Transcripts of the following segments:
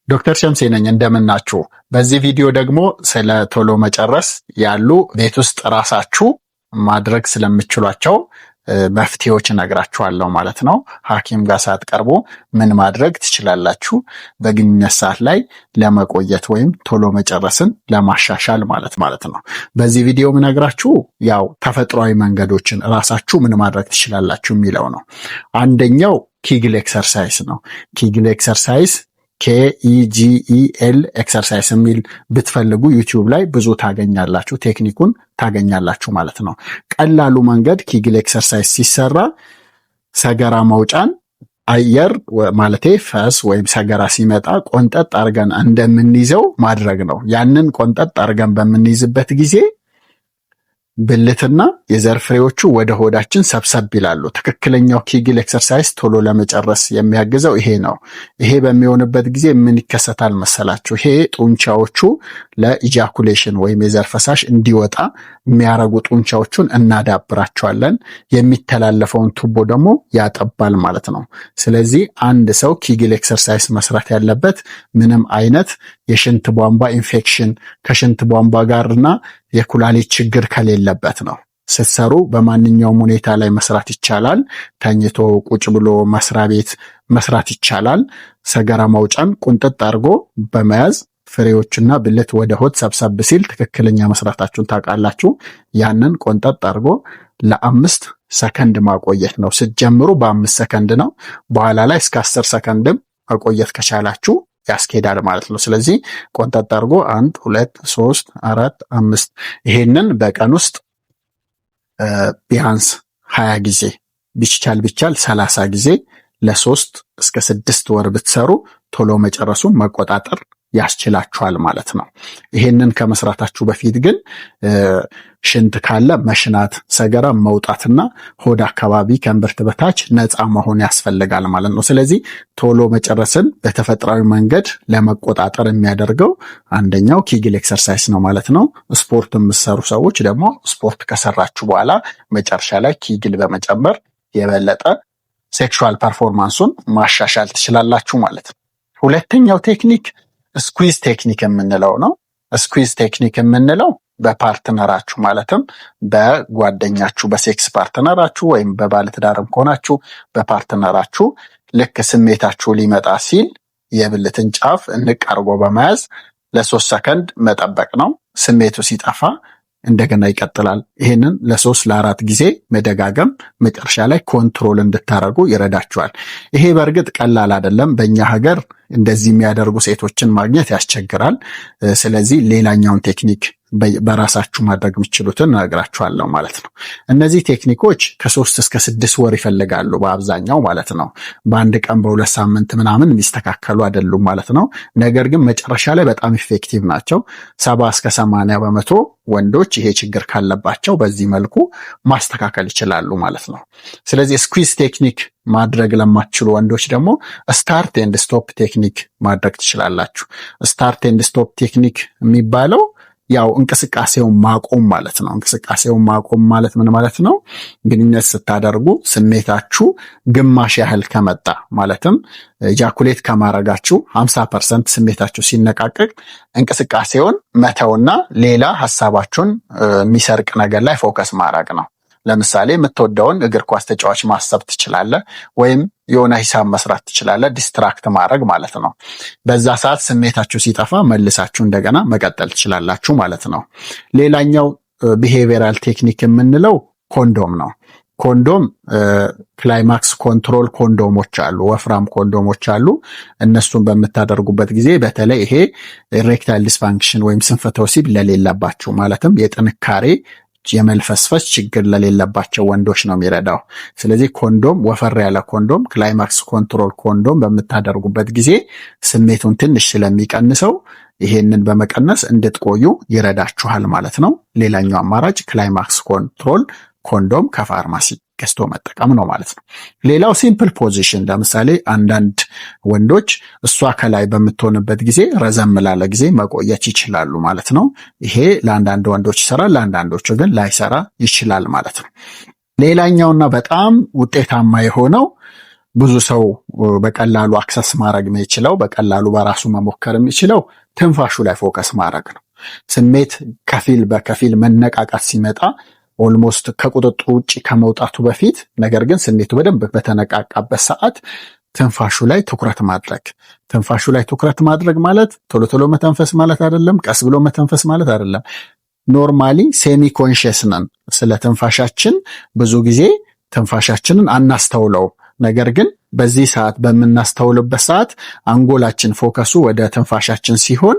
ዶክተር ሸምሴ ነኝ። እንደምናችሁ። በዚህ ቪዲዮ ደግሞ ስለ ቶሎ መጨረስ ያሉ ቤት ውስጥ ራሳችሁ ማድረግ ስለምችሏቸው መፍትሄዎች እነግራችኋለሁ ማለት ነው። ሐኪም ጋር ሳትቀርቡ ምን ማድረግ ትችላላችሁ በግንኙነት ሰዓት ላይ ለመቆየት ወይም ቶሎ መጨረስን ለማሻሻል ማለት ነው። በዚህ ቪዲዮ ምነግራችሁ ያው ተፈጥሯዊ መንገዶችን ራሳችሁ ምን ማድረግ ትችላላችሁ የሚለው ነው። አንደኛው ኪግል ኤክሰርሳይዝ ነው። ኪግል ኤክሰርሳይዝ KEGEL ኤክሰርሳይዝ የሚል ብትፈልጉ ዩቲዩብ ላይ ብዙ ታገኛላችሁ፣ ቴክኒኩን ታገኛላችሁ ማለት ነው። ቀላሉ መንገድ ኪግል ኤክሰርሳይዝ ሲሰራ ሰገራ መውጫን አየር ማለቴ ፈስ ወይም ሰገራ ሲመጣ ቆንጠጥ አርገን እንደምንይዘው ማድረግ ነው። ያንን ቆንጠጥ አርገን በምንይዝበት ጊዜ ብልትና የዘር ፍሬዎቹ ወደ ሆዳችን ሰብሰብ ይላሉ። ትክክለኛው ኪግል ኤክሰርሳይዝ ቶሎ ለመጨረስ የሚያግዘው ይሄ ነው። ይሄ በሚሆንበት ጊዜ ምን ይከሰታል መሰላችሁ? ይሄ ጡንቻዎቹ ለኢጃኩሌሽን ወይም የዘር ፈሳሽ እንዲወጣ የሚያረጉ ጡንቻዎቹን እናዳብራቸዋለን። የሚተላለፈውን ቱቦ ደግሞ ያጠባል ማለት ነው። ስለዚህ አንድ ሰው ኪግል ኤክሰርሳይዝ መስራት ያለበት ምንም አይነት የሽንት ቧንቧ ኢንፌክሽን ከሽንት ቧንቧ ጋርና የኩላሊት ችግር ከሌለበት ነው። ስትሰሩ በማንኛውም ሁኔታ ላይ መስራት ይቻላል። ተኝቶ ቁጭ ብሎ መስሪያ ቤት መስራት ይቻላል። ሰገራ ማውጫን ቁንጥጥ አድርጎ በመያዝ ፍሬዎችና ብልት ወደ ሆድ ሰብሰብ ሲል ትክክለኛ መስራታችሁን ታውቃላችሁ። ያንን ቆንጠጥ አድርጎ ለ5 ሰከንድ ማቆየት ነው። ስትጀምሩ በ5 ሰከንድ ነው። በኋላ ላይ እስከ 10 ሰከንድም ማቆየት ከቻላችሁ ያስኬዳል ማለት ነው። ስለዚህ ቆንጠጥ አድርጎ 1 2 3 4 5 ይሄንን በቀን ውስጥ ቢያንስ 20 ጊዜ ቢቻል 30 ጊዜ ለ3 እስከ 6 ወር ብትሰሩ ቶሎ መጨረሱን መቆጣጠር ያስችላችኋል ማለት ነው። ይሄንን ከመስራታችሁ በፊት ግን ሽንት ካለ መሽናት፣ ሰገራ መውጣትና ሆድ አካባቢ ከእምብርት በታች ነፃ መሆን ያስፈልጋል ማለት ነው። ስለዚህ ቶሎ መጨረስን በተፈጥሯዊ መንገድ ለመቆጣጠር የሚያደርገው አንደኛው ኪግል ኤክሰርሳይዝ ነው ማለት ነው። ስፖርት የምትሰሩ ሰዎች ደግሞ ስፖርት ከሰራችሁ በኋላ መጨረሻ ላይ ኪግል በመጨመር የበለጠ ሴክሹዋል ፐርፎርማንሱን ማሻሻል ትችላላችሁ ማለት ነው። ሁለተኛው ቴክኒክ ስኩዊዝ ቴክኒክ የምንለው ነው። ስኩዊዝ ቴክኒክ የምንለው በፓርትነራችሁ ማለትም በጓደኛችሁ በሴክስ ፓርትነራችሁ ወይም በባለትዳርም ከሆናችሁ በፓርትነራችሁ ልክ ስሜታችሁ ሊመጣ ሲል የብልትን ጫፍ እንቅ አርጎ በመያዝ ለ3 ሰከንድ መጠበቅ ነው። ስሜቱ ሲጠፋ እንደገና ይቀጥላል። ይህንን ለ3 ለ4 ጊዜ መደጋገም መጨረሻ ላይ ኮንትሮል እንድታረጉ ይረዳችኋል። ይሄ በእርግጥ ቀላል አይደለም። በእኛ ሀገር እንደዚህ የሚያደርጉ ሴቶችን ማግኘት ያስቸግራል። ስለዚህ ሌላኛውን ቴክኒክ በራሳችሁ ማድረግ የምትችሉትን እነግራችኋለሁ ማለት ነው። እነዚህ ቴክኒኮች ከ3 እስከ 6 ወር ይፈልጋሉ በአብዛኛው ማለት ነው። በአንድ ቀን በ2 ሳምንት ምናምን የሚስተካከሉ አይደሉም ማለት ነው። ነገር ግን መጨረሻ ላይ በጣም ኢፌክቲቭ ናቸው። 70 እስከ 80% ወንዶች ይሄ ችግር ካለባቸው በዚህ መልኩ ማስተካከል ይችላሉ ማለት ነው። ስለዚህ ስኩዊዝ ቴክኒክ ማድረግ ለማትችሉ ወንዶች ደግሞ ስታርት ኤንድ ስቶፕ ቴክኒክ ማድረግ ትችላላችሁ። ስታርት ኤንድ ስቶፕ ቴክኒክ የሚባለው ያው እንቅስቃሴውን ማቆም ማለት ነው። እንቅስቃሴውን ማቆም ማለት ምን ማለት ነው? ግንኙነት ስታደርጉ ስሜታችሁ ግማሽ ያህል ከመጣ ማለትም ኢጃኩሌት ከማረጋችሁ 50% ስሜታችሁ ሲነቃቀቅ እንቅስቃሴውን መተውና ሌላ ሐሳባችሁን የሚሰርቅ ነገር ላይ ፎከስ ማድረግ ነው። ለምሳሌ የምትወደውን እግር ኳስ ተጫዋች ማሰብ ትችላለህ፣ ወይም የሆነ ሂሳብ መስራት ትችላለህ። ዲስትራክት ማድረግ ማለት ነው። በዛ ሰዓት ስሜታችሁ ሲጠፋ መልሳችሁ እንደገና መቀጠል ትችላላችሁ ማለት ነው። ሌላኛው ቢሄቪየራል ቴክኒክ የምንለው ኮንዶም ነው። ኮንዶም ክላይማክስ ኮንትሮል ኮንዶሞች አሉ፣ ወፍራም ኮንዶሞች አሉ። እነሱን በምታደርጉበት ጊዜ በተለይ ይሄ ኢሬክታይል ዲስፋንክሽን ወይም ስንፈተ ወሲብ ለሌለባችሁ ማለትም የጥንካሬ የመልፈስፈስ ችግር ለሌለባቸው ወንዶች ነው የሚረዳው። ስለዚህ ኮንዶም፣ ወፈር ያለ ኮንዶም፣ ክላይማክስ ኮንትሮል ኮንዶም በምታደርጉበት ጊዜ ስሜቱን ትንሽ ስለሚቀንሰው ይሄንን በመቀነስ እንድትቆዩ ይረዳችኋል ማለት ነው። ሌላኛው አማራጭ ክላይማክስ ኮንትሮል ኮንዶም ከፋርማሲ ገዝቶ መጠቀም ነው ማለት ነው። ሌላው ሲምፕል ፖዚሽን፣ ለምሳሌ አንዳንድ ወንዶች እሷ ከላይ በምትሆንበት ጊዜ ረዘም ላለ ጊዜ መቆየት ይችላሉ ማለት ነው። ይሄ ለአንዳንድ ወንዶች ይሰራል፣ ለአንዳንዶቹ ግን ላይሰራ ይችላል ማለት ነው። ሌላኛውና በጣም ውጤታማ የሆነው ብዙ ሰው በቀላሉ አክሰስ ማድረግ የሚችለው በቀላሉ በራሱ መሞከር የሚችለው ትንፋሹ ላይ ፎከስ ማድረግ ነው። ስሜት ከፊል በከፊል መነቃቃት ሲመጣ ኦልሞስት ከቁጥጥር ውጭ ከመውጣቱ በፊት ነገር ግን ስሜቱ በደንብ በተነቃቃበት ሰዓት ትንፋሹ ላይ ትኩረት ማድረግ። ትንፋሹ ላይ ትኩረት ማድረግ ማለት ቶሎ ቶሎ መተንፈስ ማለት አይደለም። ቀስ ብሎ መተንፈስ ማለት አይደለም። ኖርማሊ ሴሚ ኮንሽየስ ነን ስለ ትንፋሻችን። ብዙ ጊዜ ትንፋሻችንን አናስተውለው። ነገር ግን በዚህ ሰዓት በምናስተውልበት ሰዓት አንጎላችን ፎከሱ ወደ ትንፋሻችን ሲሆን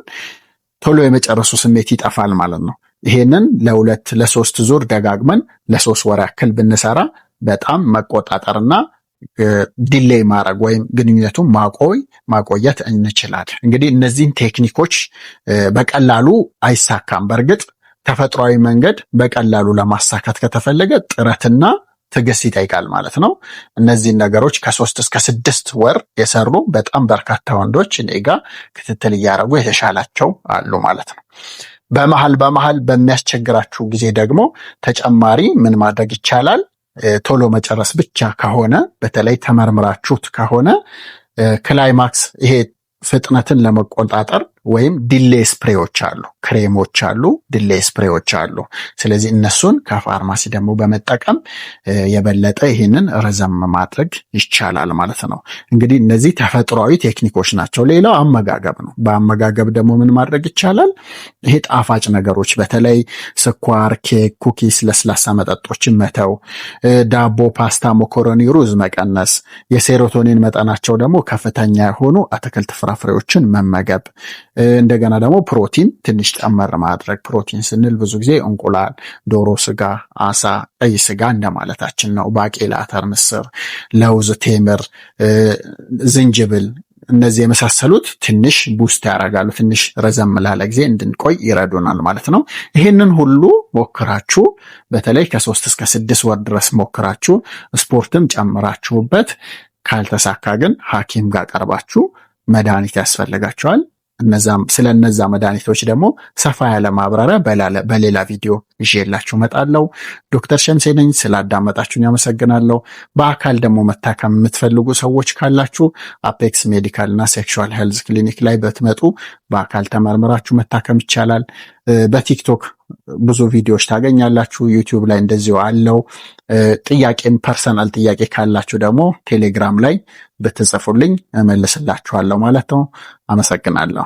ቶሎ የመጨረሱ ስሜት ይጠፋል ማለት ነው። ይሄንን ለ2 ለ3 ዙር ደጋግመን ለ3 ወር ያክል ብንሰራ በጣም መቆጣጠርና ዲሌይ ማድረግ ወይም ግንኙነቱን ማቆየት እንችላለን። እንግዲህ እነዚህን ቴክኒኮች በቀላሉ አይሳካም። በእርግጥ ተፈጥሯዊ መንገድ በቀላሉ ለማሳካት ከተፈለገ ጥረትና ትዕግስት ይጠይቃል ማለት ነው። እነዚህን ነገሮች ከ3 እስከ 6 ወር የሰሩ በጣም በርካታ ወንዶች እኔ ጋ ክትትል እያደረጉ የተሻላቸው አሉ ማለት ነው። በመሃል በሚያስቸግራችሁ ጊዜ ደግሞ ተጨማሪ ምን ማድረግ ይቻላል? ቶሎ መጨረስ ብቻ ከሆነ በተለይ ተመርምራችሁት ከሆነ ክላይማክስ ይሄ ፍጥነትን ለመቆጣጠር ወይም ዲሌ ስፕሬዎች አሉ፣ ክሬሞች አሉ፣ ዲሌ ስፕሬዎች አሉ። ስለዚህ እነሱን ከፋርማሲ ደግሞ በመጠቀም የበለጠ ይህንን ረዘም ማድረግ ይቻላል ማለት ነው። እንግዲህ እነዚህ ተፈጥሯዊ ቴክኒኮች ናቸው። ሌላው አመጋገብ ነው። በአመጋገብ ደግሞ ምን ማድረግ ይቻላል? ይሄ ጣፋጭ ነገሮች በተለይ ስኳር፣ ኬክ፣ ኩኪስ፣ ለስላሳ መጠጦችን መተው፣ ዳቦ፣ ፓስታ፣ መኮረኒ፣ ሩዝ መቀነስ፣ የሴሮቶኒን መጠናቸው ደግሞ ከፍተኛ የሆኑ አትክልት ፍራፍሬዎችን መመገብ፣ እንደገና ደግሞ ፕሮቲን ትንሽ ጨመር ማድረግ። ፕሮቲን ስንል ብዙ ጊዜ እንቁላል፣ ዶሮ ስጋ፣ አሳ፣ ቀይ ስጋ እንደማለታችን ነው። ባቄላ፣ አተር፣ ምስር፣ ለውዝ፣ ቴምር፣ ዝንጅብል እነዚህ የመሳሰሉት ትንሽ ቡስት ያደርጋሉ። ትንሽ ረዘም ላለ ጊዜ እንድንቆይ ይረዱናል ማለት ነው። ይህንን ሁሉ ሞክራችሁ በተለይ ከ3 እስከ 6 ወር ድረስ ሞክራችሁ ስፖርትም ጨምራችሁበት ካልተሳካ ግን ሐኪም ጋር ቀርባችሁ መድኃኒት ያስፈልጋቸዋል። ስለ እነዛ መድኃኒቶች ደግሞ ሰፋ ያለ ማብራሪያ በሌላ ቪዲዮ ይዤላችሁ እመጣለሁ። ዶክተር ሸምሴ ነኝ። ስላዳመጣችሁን ያመሰግናለሁ። በአካል ደግሞ መታከም የምትፈልጉ ሰዎች ካላችሁ አፔክስ ሜዲካል እና ሴክሹዋል ሄልዝ ክሊኒክ ላይ በትመጡ በአካል ተመርምራችሁ መታከም ይቻላል። በቲክቶክ ብዙ ቪዲዮዎች ታገኛላችሁ። ዩቲዩብ ላይ እንደዚሁ አለው። ጥያቄም ፐርሰናል ጥያቄ ካላችሁ ደግሞ ቴሌግራም ላይ ብትጽፉልኝ እመልስላችኋለሁ ማለት ነው። አመሰግናለሁ።